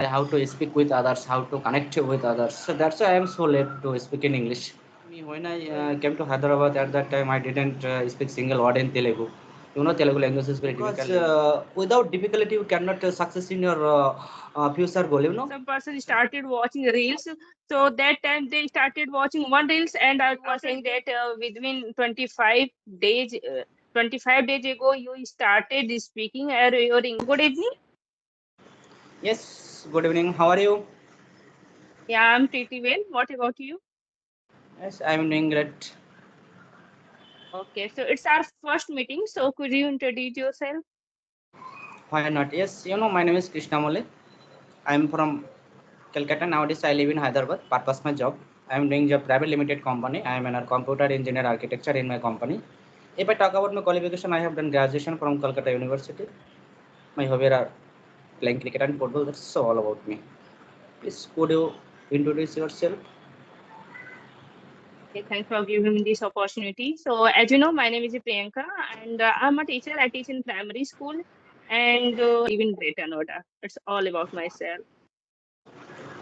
how to speak with others, how to connect with others. So that's why I am so late to speak in English. Me, when I came to Hyderabad at that time, I didn't speak single word in Telugu. You know, Telugu language is very difficult. Because without difficulty, you cannot success in your future goal. You know. Some person started watching reels, so that time they started watching one reels, and I was saying that within 25 days 25 days ago you started speaking your English. Good evening. Yes. Good evening. How are you? Yeah, I'm pretty well. What about you? Yes, I am doing great. Okay, so it's our first meeting, so could you introduce yourself? Why not? Yes, you know, my name is Krishna Mole. I am from Calcutta. Nowadays, I live in Hyderabad. Purpose my job. I am doing a private limited company. I am a computer engineer architecture in my company. If I talk about my qualification, I have done graduation from Calcutta University. My hobby are playing cricket and football. That's all about me. Please, could you introduce yourself? Okay, thanks for giving me this opportunity. So, as you know, my name is Priyanka, and I'm a teacher. I teach in primary school, and live in Greater Noida. It's all about myself.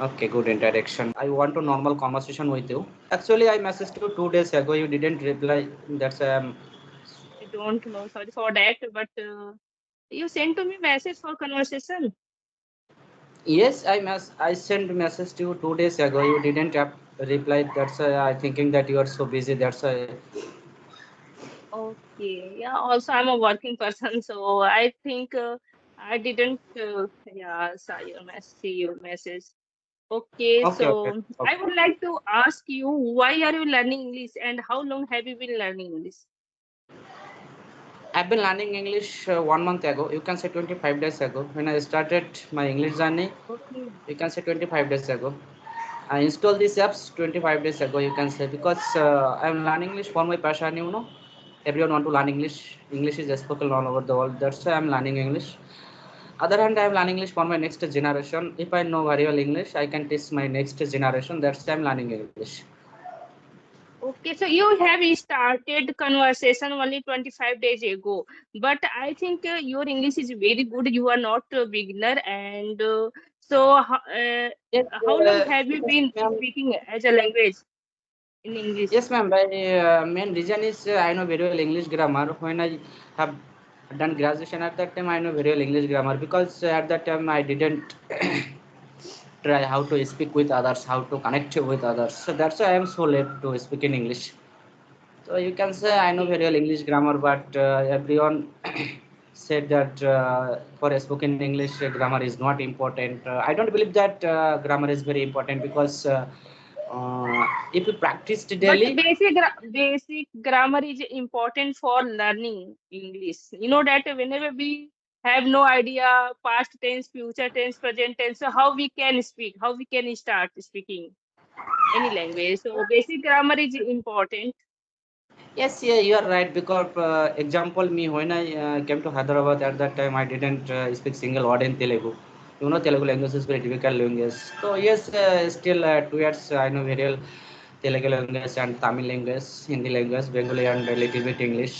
Okay, good introduction. I want to normal conversation with you. Actually, I messaged you 2 days ago. You didn't reply. That's I don't know, sorry for that, but you sent to me message for conversation. yes, I sent message to you 2 days ago. You didn't have replied. That's why I thinking that you are so busy. That's why. Okay, yeah. Also, I'm a working person, so I think I didn't. Yeah, see your message. Okay, Okay, okay, so okay. I would like to ask you, why are you learning English, and how long have you been learning English? I've been learning English 1 month ago. You can say 25 days ago when I started my English journey. Okay. You can say 25 days ago. I installed these apps 25 days ago. You can say because I'm learning English for my passion. You know, everyone want to learn English. English is spoken all over the world. That's why I'm learning English. Other hand, I'm learning English for my next generation. If I know very well English, I can teach my next generation. That's why I'm learning English. Okay, so you have started conversation only 25 days ago, but I think your English is very good. You are not a beginner, and Yes, how long have you yes, been ma'am. speaking as a language in English? Yes, ma'am. My main reason is I know very well English grammar. When I have done graduation at that time, I know very well English grammar because at that time I didn't try how to speak with others, how to connect with others. So that's why I am so late to speak in English. So you can say I know Okay. very well English grammar, but everyone said that for spoken English, grammar is not important. I don't believe that grammar is very important because if you practice But daily, basic grammar is important for learning English. You know that whenever we have no idea past tense, future tense, present tense, so how we can speak, how we can start speaking any language. So basic grammar is important. yes, yeah, you are right. Because example, me when I came to Hyderabad at that time, I didn't speak single word in Telugu. You know, Telugu language is very difficult language. So yes, still 2 years I know very well Telugu language and Tamil language, Hindi language, Bengali and a little bit English.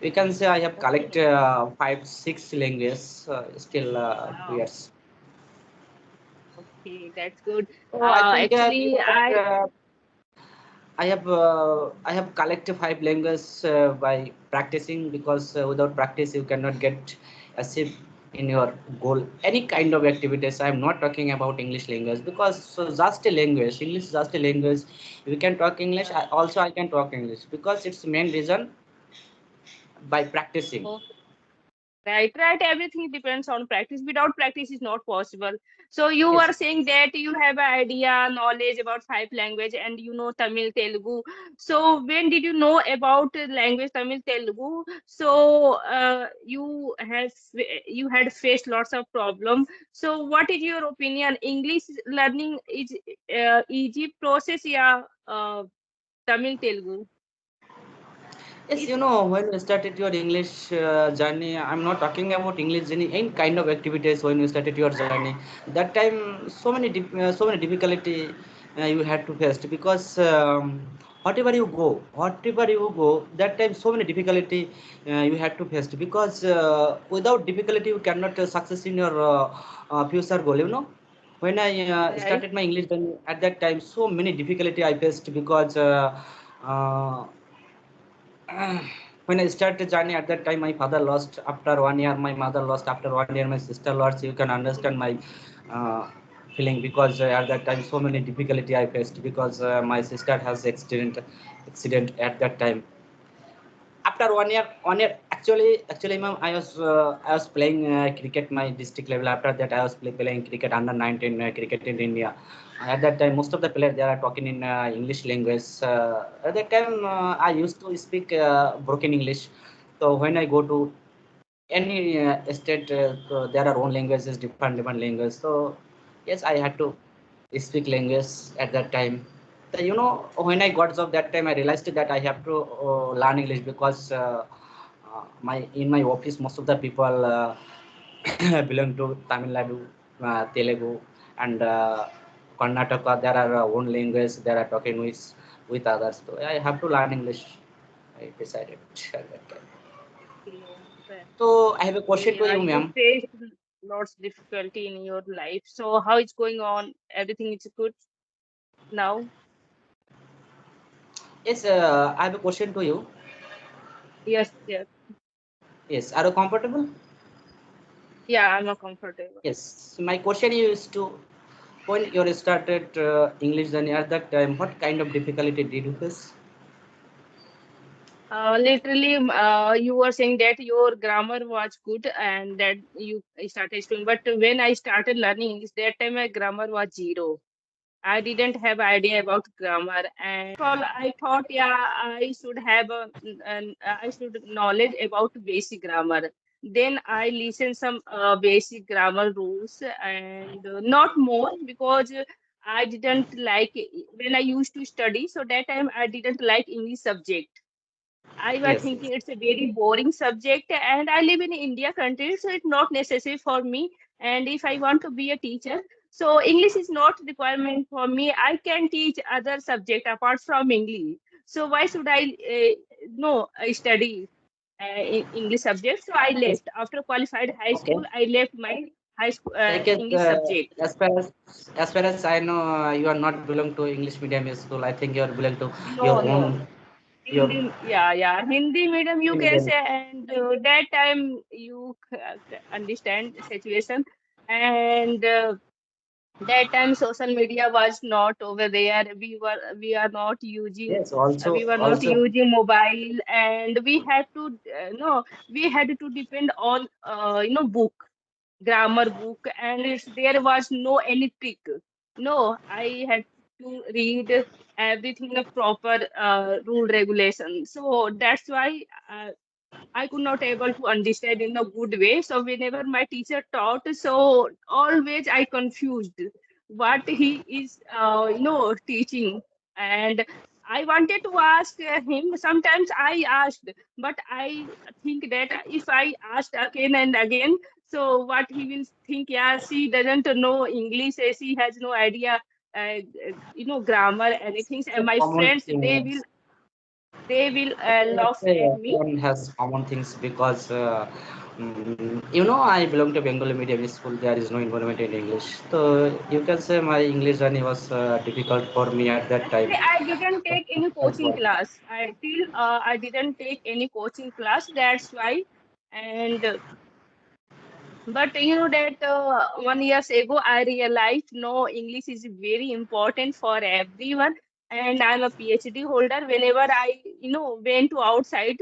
We can say I have collect Okay. 5, 6 languages still two Wow. years. Okay, that's good. So I think you Actually, know that I have collected 5 languages by practicing because without practice you cannot get a sip in your goal. Any kind of activities. I am not talking about English language because just a language. English is just a language. If you can talk English, also I can talk English because it's the main reason by practicing. right, right. Everything depends on practice. Without practice, is not possible. So you Yes. were saying that you have an idea, knowledge about 5 language, and you know Tamil, Telugu. So when did you know about language Tamil, Telugu? So you had faced lots of problem. So what is your opinion? English learning is easy process, yeah? Tamil, Telugu. Yes, you know, when you started your English journey, I'm not talking about English journey, any kind of activities when you started your journey. That time, so many difficulty you had to face because whatever you go, that time so many difficulty you had to face because without difficulty you cannot success in your future goal. You know. When I Right. started my English, then at that time so many difficulty I faced because uh, when I started the journey at that time, my father lost after 1 year, my mother lost after 1 year, my sister lost. You can understand my uh, feeling because at that time so many difficulty I faced because my sister has accident at that time. After 1 year actually ma'am, I was playing cricket my district level. After that I was playing cricket under 19 cricket in India. At that time most of the players they are talking in English language. At that time I used to speak broken English. So when I go to any state, so there are own languages, different languages. So yes, I had to speak language at that time. So, you know, when I got job that time, I realized that I have to learn English because my in my office most of the people belong to Tamil Nadu, Telugu, and Karnataka. There are own language. They are talking with others. So I have to learn English. I decided at that time. Okay. So I have a question Okay. to you, You ma'am. faced lots difficulty in your life. So how it's going on? Everything is good now? Yes, I have a question to you. Yes, yes. Yes, are you comfortable? Yeah, I'm not comfortable. Yes. So my question is to when you started English journey at that time, what kind of difficulty did you face? Literally, you were saying that your grammar was good and that you started speaking. But when I started learning English, that time my grammar was zero. I didn't have idea about grammar, and all I thought, yeah, I should have I should knowledge about basic grammar. Then I listened some basic grammar rules and not more because I didn't like when I used to study. So that time I didn't like English subject. I was Yes, yes. thinking it's a very boring subject, and I live in India country, so it's not necessary for me. And if I want to be a teacher, so English is not requirement for me. I can teach other subject apart from English. So why should I no study English subject? So I Yes. left after qualified high Okay. school. I left my high school Like it, English subject. as far as I know, you are not belong to English medium school. I think you are belong to your No, no. own your Hindi, yeah, yeah. Hindi medium you can medium. say, and that time you understand the situation, and that time social media was not over there. We are not using Yes. Also, we were not also. using mobile, and we had to no we had to depend on book, grammar book, and there was no any trick. No, I had to read everything a proper rule regulation. So that's why I could not able to understand in a good way. So whenever my teacher taught, so always I confused what he is, teaching. And I wanted to ask him. Sometimes I asked, but I think that if I asked again and again, so what he will think? Yeah, she doesn't know English. She has no idea, grammar, anything. And So my common friends, things. they will Let's laugh say at me. everyone has common things because you know I belong to Bengali medium school. There is no involvement in English, so you can say my English journey was difficult for me at that time. Actually, I didn't take any As coaching well. class. I didn't take any coaching class. That's why. And but you know that 1 years ago, I realized no, English is very important for everyone. And I'm a PhD holder. Whenever I, went to outside,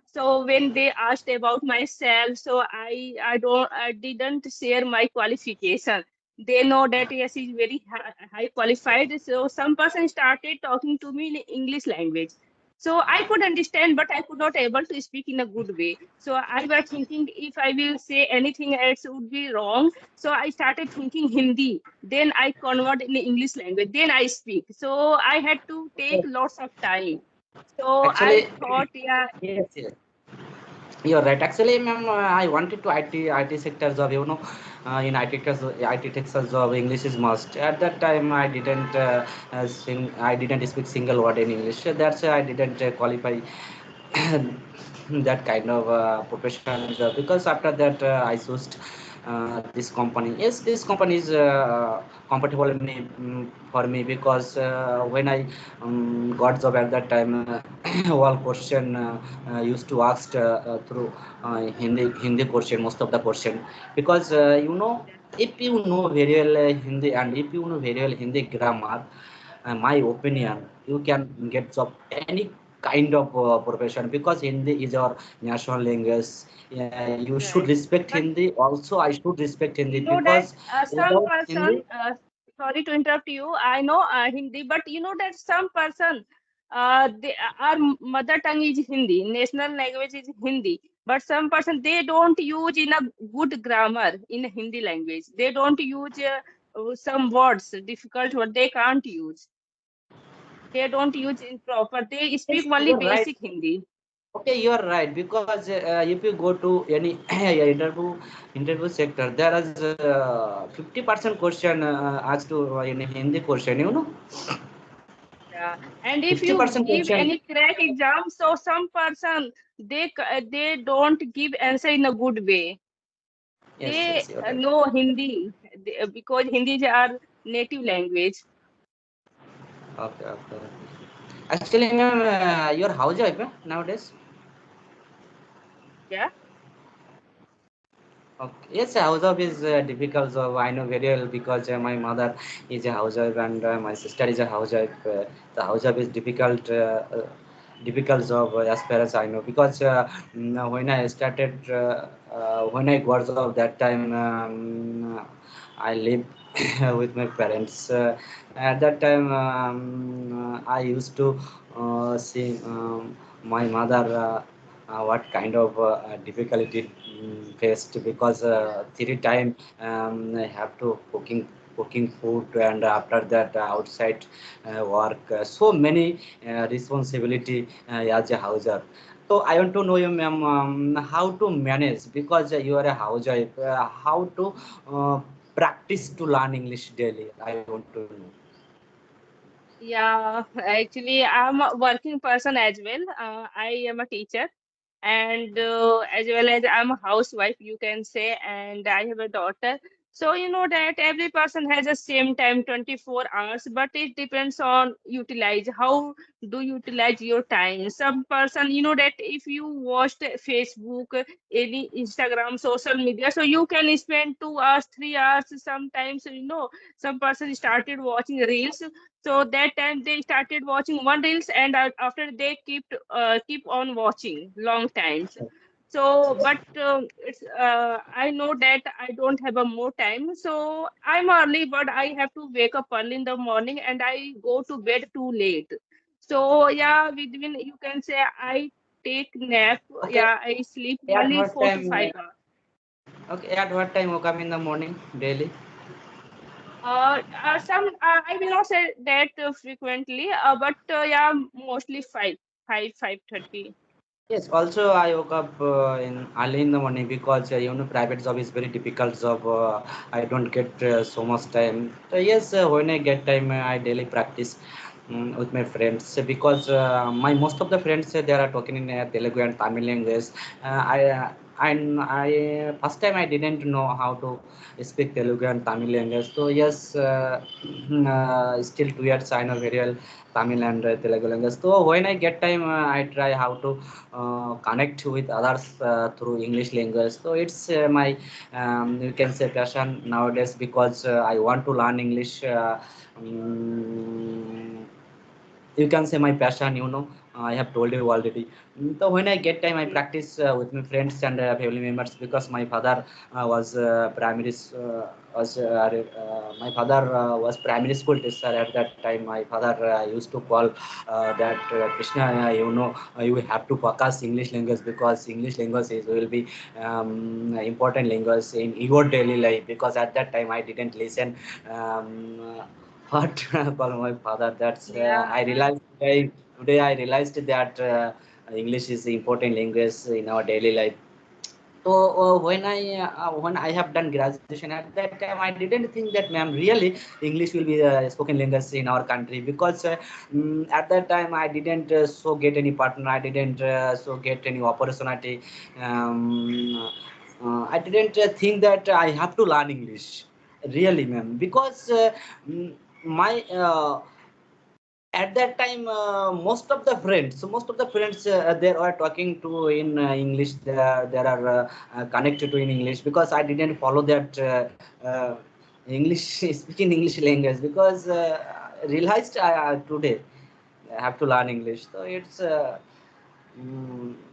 so when they asked about myself, so I didn't share my qualification. They know that yes, he's very high qualified. So some person started talking to me in English language. So I could understand, but I could not able to speak in a good way. So I was thinking if I will say anything else would be wrong. So I started thinking Hindi. Then I convert in English language. Then I speak. So I had to take lots of time. So I Actually, thought, yeah, yes, yes. You're right. Actually, ma'am, I wanted to IT sector job. You know, in IT sector job, English is must. At that time, I didn't I didn't speak single word in English. That's why I didn't qualify that kind of professional job. Because after that, I switched. this company. Yes, this company is compatible for me because when I got job at that time, all question used to ask through Hindi question, most of the question, because if you know very well Hindi and if you know very well Hindi grammar, my opinion, you can get job any kind of profession because Hindi is our national language. You should Right. respect But Hindi. Also, I should respect Hindi you know that because some without person, Hindi, sorry to interrupt you, I know Hindi, but you know that some person, they, our mother tongue is Hindi, national language is Hindi, but some person they don't use in a good grammar in Hindi language. They don't use some words, difficult word they can't use. They don't use in proper. They speak yes, only you're right. basic Hindi. Okay, you are right because if you go to any interview sector, there is 50% question asked to in Hindi question. Yeah, and if you 50% give question. any crack exam, so some person they don't give answer in a good way. Yes, They yes, you're right. know Hindi because Hindi is our native language. Okay, okay. Actually, ma'am, your housewife nowadays. Yeah, Okay. Yes, a housewife is difficult job. I know very well because my mother is a housewife and my sister is a housewife. The housewife is difficult job as far as I know because when I started, when I got job that time, I lived with my parents. At that time, I used to see my mother. What kind of difficulty faced because three time I have to cooking food and after that outside work so many responsibility as a housewife. So I want to know you, ma'am, how to manage because you are a housewife. How to practice to learn English daily? I want to know. yeah. Actually, I'm a working person as well. I am a teacher, and as well as I'm a housewife, you can say, and I have a daughter. So you know that every person has the same time, 24 hours, but it depends on utilize how do you utilize your time. Some person, you know that if you watched Facebook, any Instagram, social media, so you can spend 2 hours, 3 hours sometimes. You know, some person started watching reels, so that time they started watching one reels, and after they keep on watching long times. So, but it's I know that I don't have a more time, so I'm early, but I have to wake up early in the morning, and I go to bed too late. So yeah, between you can say I take nap. Okay, Yeah, I sleep at only what four to time? five hours. Okay, at what time you come in the morning daily? Some I will not say that frequently, but yeah, mostly 5:30. Yes, also I woke up in early in the morning because private job is very difficult job. I don't get so much time. So yes, when I get time, I daily practice with my friends because my most of the friends they are talking in Telugu and Tamil language. I first time I didn't know how to speak Telugu and Tamil language. So yes, still 2 years I know very well Tamil and Telugu language. So when I get time, I try how to connect with others through English language. So it's my you can say passion nowadays because I want to learn English. Um, you can say my passion. I have told you already. So when I get time I Okay. practice with my friends and family members because my father was my father was primary school teacher at that time. My father used to call that Krishna, you have to focus English language because English language will be important language in your daily life because at that time I didn't listen what call my father. That's I Yeah. realized today I realized that English is important language in our daily life. So when I have done graduation at that time, I didn't think that, ma'am, really English will be spoken language in our country because at that time I didn't so get any partner. I didn't so get any opportunity. Um, I didn't think that I have to learn English, really, ma'am, because my at that time most of the friends they are talking to in English. There are connected to in English, because I didn't follow that English speaking English language, because realized today I have to learn English. So it's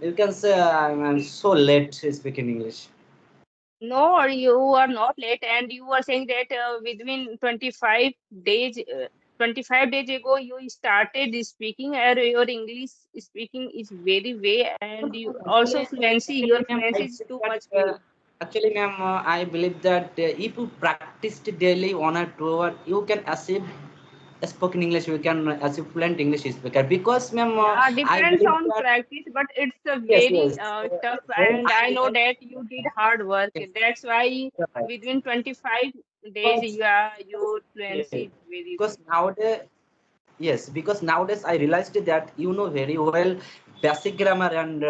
you can say I'm so late speaking English. No, or you are not late, and you are saying that within 25 days, 25 days ago, you started speaking, and your English speaking is very way, and you also fluency. Your Ma'am, fluency I is believe too that, much good. actually, ma'am, I believe that if you practiced daily 1 or 2 hours, you can achieve spoken English. You can achieve fluent English speaker. Because, ma'am, Yeah, I depends believe on that practice, but it's a yes, very yes. tough, When and I I know realized, that you did hard work. yes, That's why you're right. within 25 days, Because, you are your yes, fluency is very because good. nowadays, yes, because nowadays I realized that you know very well basic grammar and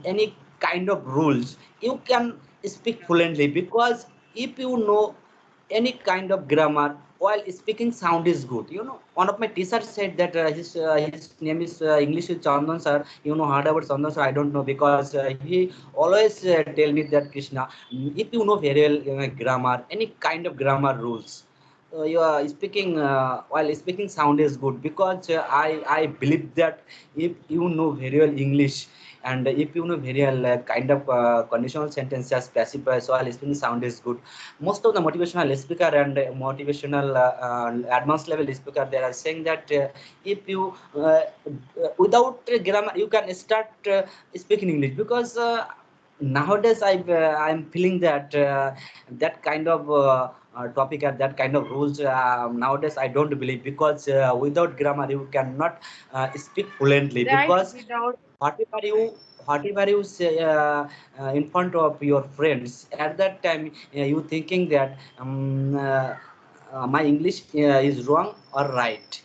any kind of rules. You can speak fluently, because if you know any kind of grammar while speaking, sound is good. You know, one of my teachers said that his name is English is Chandan sir. You know, heard about Chandan sir? I don't know, because he always tell me that Krishna, if you know very well grammar, any kind of grammar rules, you are speaking while speaking sound is good. Because I believe that if you know very well English, and if you know very well kind of conditional sentences, passive voice, while speaking sound is good. Most of the motivational speaker and motivational advanced level speaker, they are saying that if you without grammar you can start speaking English. Because nowadays I'm feeling that that kind of topic and that kind of rules nowadays I don't believe. Because without grammar you cannot speak fluently. Right, Because without whatever you whatever you say in front of your friends, at that time you thinking that my English is wrong or right.